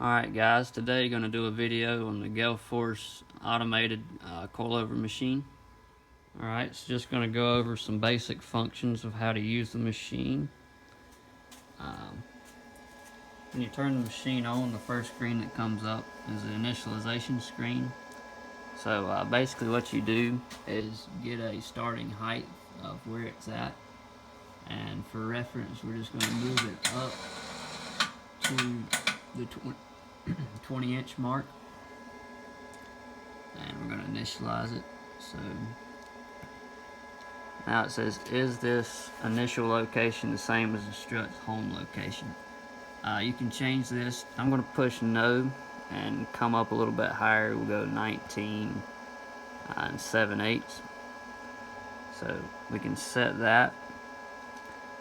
Alright guys, today going to do a video on the Gale Force automated coilover machine. Alright, so just going to go over some basic functions of how to use the machine. When you turn the machine on, the first screen that comes up is the initialization screen. So basically what you do is get a starting height of where it's at, and for reference we're just going to move it up to the 20-inch mark, and we're going to initialize it. So now it says, is this initial location the same as the strut's home location? You can change this. I'm going to push no and come up a little bit higher. We'll go 19 and 7/8. So we can set that.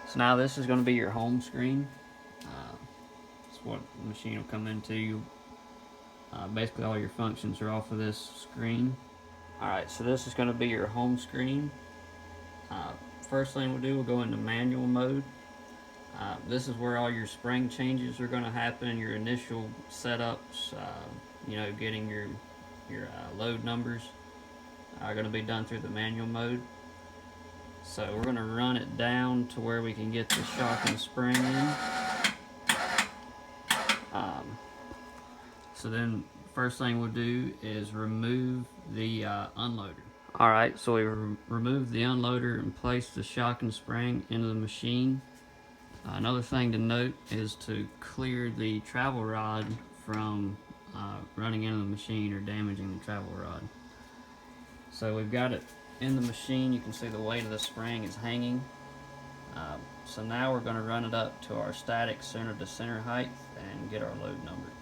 So now this is going to be your home screen. That's what the machine will come into. Basically all your functions are off of this screen. Alright, so this is going to be your home screen. First thing we'll do, we'll go into manual mode. This is where all your spring changes are going to happen, your initial setups, getting your load numbers are going to be done through the manual mode. So we're going to run it down to where we can get the shock and spring in. So then first thing we'll do is remove the unloader. Alright, so we removed the unloader and placed the shock and spring into the machine. Another thing to note is to clear the travel rod from running into the machine or damaging the travel rod. So we've got it in the machine. You can see the weight of the spring is hanging. So now we're going to run it up to our static center to center height and get our load number.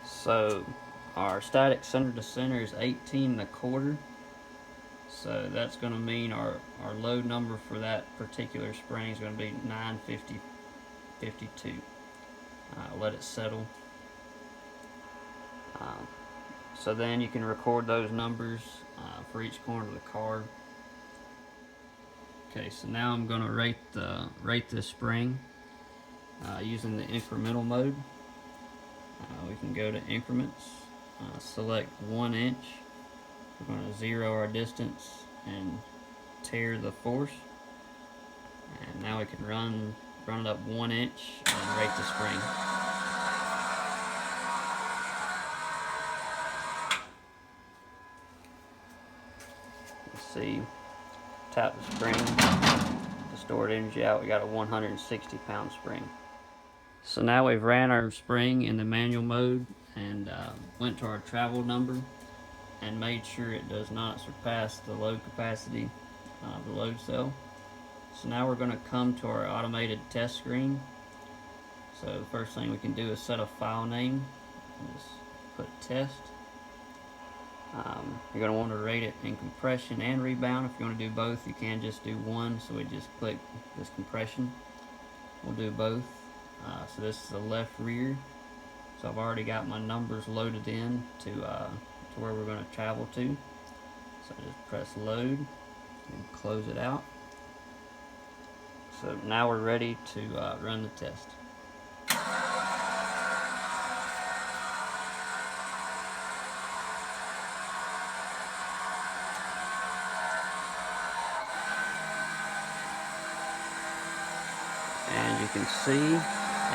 So our static center to center is 18 1/4. So that's going to mean our load number for that particular spring is going to be 950.52. Let it settle. So then you can record those numbers for each corner of the card. Okay, so now I'm going to rate this spring using the incremental mode. We can go to increments, select 1 inch. We're going to 0 our distance and tear the force. And now we can run it up 1 inch and rate the spring. Let's see, tap the spring to store energy out. We got a 160-pound spring. So now we've ran our spring in the manual mode and went to our travel number and made sure it does not surpass the load capacity of the load cell. So now we're going to come to our automated test screen. So the first thing we can do is set a file name. Just put test. You're going to want to rate it in compression and rebound. If you want to do both, you can just do one. So we just click this compression. We'll do both. So this is the left rear. So I've already got my numbers loaded in to where we're going to travel to. So just press load and close it out. So now we're ready to run the test. And you can see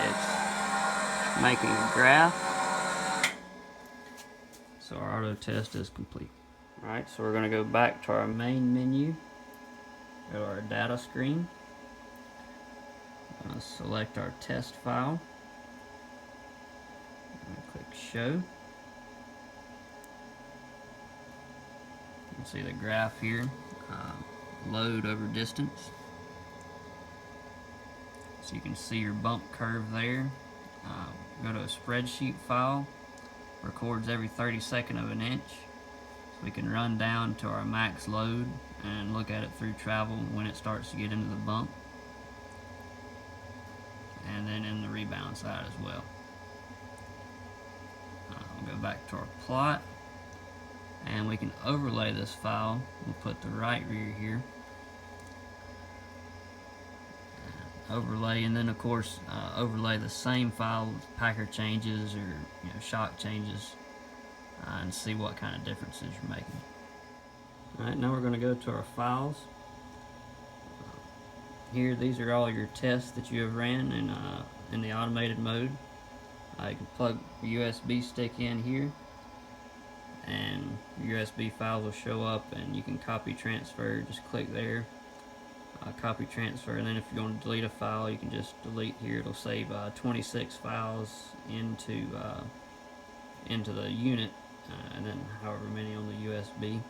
it's making a graph. So our auto test is complete. Alright, so we're going to go back to our main menu, go to our data screen, I'm going to select our test file, and click show. You can see the graph here, load over distance. So you can see your bump curve there. Go to a spreadsheet file, records every 32nd of an inch. So we can run down to our max load and look at it through travel when it starts to get into the bump. rebound side as well. We'll go back to our plot, and we can overlay this file. We'll put the right rear here. Overlay, and then of course overlay the same file with packer changes or shock changes, and see what kind of differences you're making. Alright, now we're going to go to our files. Here, these are all your tests that you have ran in the automated mode. You can plug your USB stick in here, and your USB files will show up, and you can copy transfer. Just click there, copy transfer, and then if you're going to delete a file, you can just delete here. It'll save 26 files into the unit, and then however many on the USB.